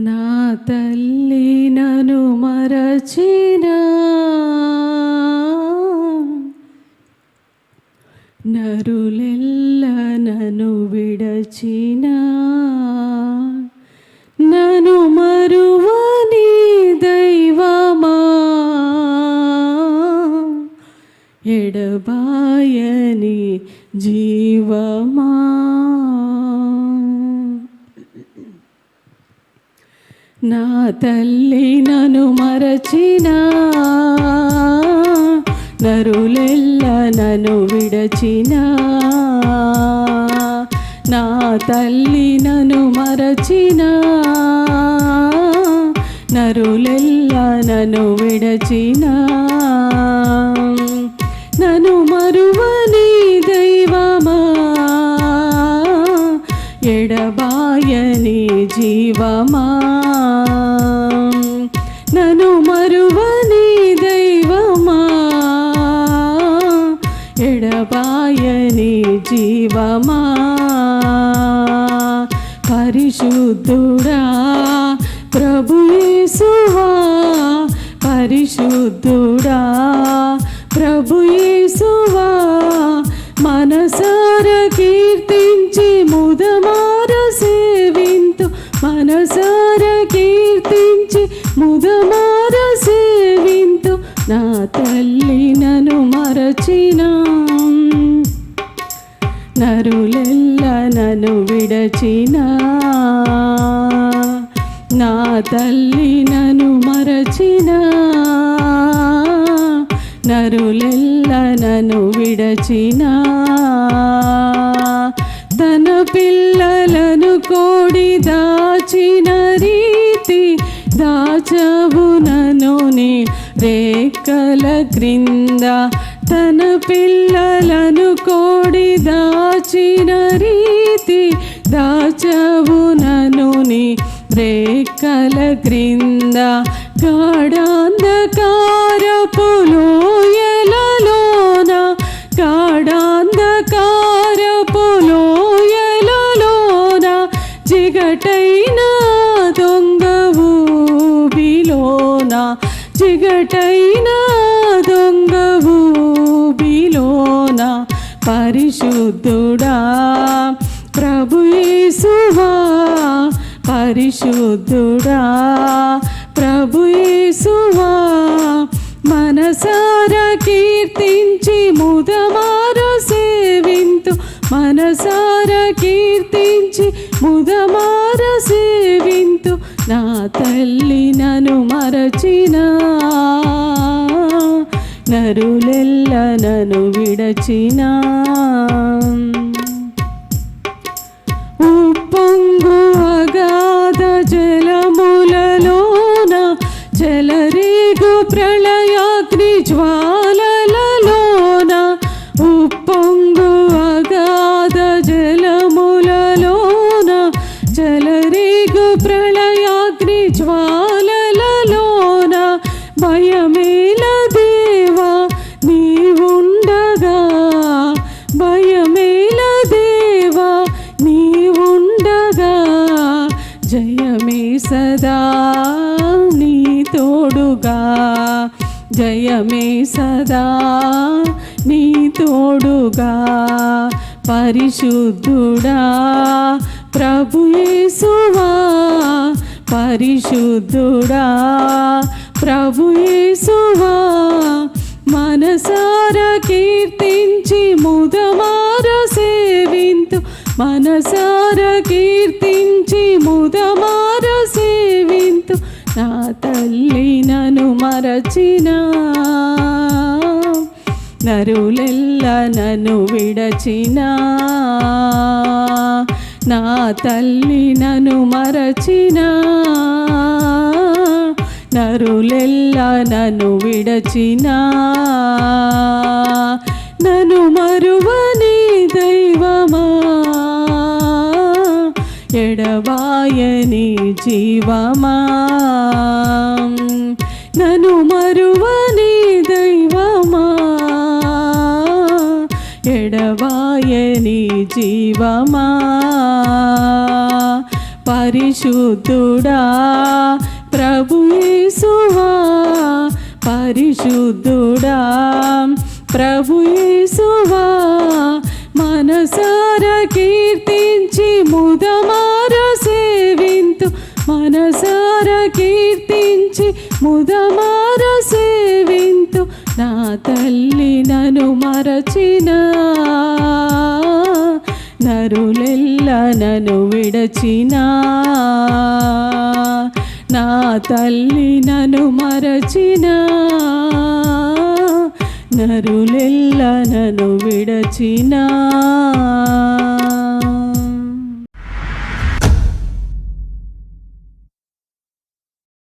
నా తల్లి నన్ను మరచిన నరులెల్ల నన్ను విడచిన నన్ను మరువని దైవమా ఎడబాయని జీవమా నా తల్లి నన్ను మరచిన నరులెల్ల నన్ను విడచిన నా తల్లి నన్ను మరచిన నరులెల్ల నన్ను విడచిన నన్ను మరువని దైవమా ఎడబాయని జీవమా నన్ను మరువని దైవమా ఎడబాయని జీవమా పరిశుద్ధుడా ప్రభు యేసువా పరిశుద్ధుడా ప్రభు యేసువా మనసార కీర్తించి ముదమార సేవింతు మనసార కీర్తించి ముదమార సేవింతు నా తల్లి నన్ను మరచిన నరులెల్ల నన్ను విడచిన నా తల్లి నన్ను మరచిన నరులెల్ల నన్ను విడచిన తన పిల్లలను కోడి దాచిన రీతి దాచవు నన్ను నీ రేఖల క్రింద తన పిల్లలను కోడి దాచిన రీతి దాచవు నన్ను నీ రేఖల క్రింద గాఢాంధకారపు లోయలలోన గాఢాంధకారపు లోయలలోన జిగటైన దొంగ ఊబిలోన జిగటైన దొంగ ఊబిలోన పరిశుద్ధుడా ప్రభు యేసువా పరిశుద్ధుడా ప్రభు యేసువా మనసార కీర్తించి ముదమార సేవింతు మనసార కీర్తించి ముదమార సేవింతు నా తల్లి నన్ను మరచిన నరులెల్ల నన్ను విడచిన ఉప్పొంగు అగాధ జలములలోన జలరేగు ప్రళయాగ్ని జ్వాలలలోన ఉప్పొంగు అగాధ జలములలోన జలరేగు ప్రళయాగ్ని జ్వాలలలోన భయమేల దేవా నీవుండగా భయమేల దేవా నీవుండగా జయమే సదా నీ తోడుగా జయమే సదా నీ తోడుగా పరిశుద్ధుడా ప్రభు యేసువా పరిశుద్ధుడా ప్రభు యేసువా మనసార కీర్తించి ముదమార సేవింతు మనసార కీర్తించి ముదమార సేవింతు నా తల్లి నన్ను మరచిన నరులెల్ల నన్ను విడచిన నా తల్లి నన్ను మరచిన నరులెల్ల నన్ను విడచిన నన్ను మరువని దైవమా ఎడబాయని జీవమా నన్ను మరువని దైవమా ఎడబాయని జీవమా పరిశుద్ధుడా ప్రభు యేసువా పరిశుద్ధుడా ప్రభు యేసువా మనసార కీర్తించి ముదమార సేవింతు మనసార కీర్తించి ముదమార సేవింతు నా తల్లి నన్ను మరచిన నరులెల్ల నన్ను విడచిన నా తల్లి నన్ను మరచిన నరులెల్ల నన్ను విడచిన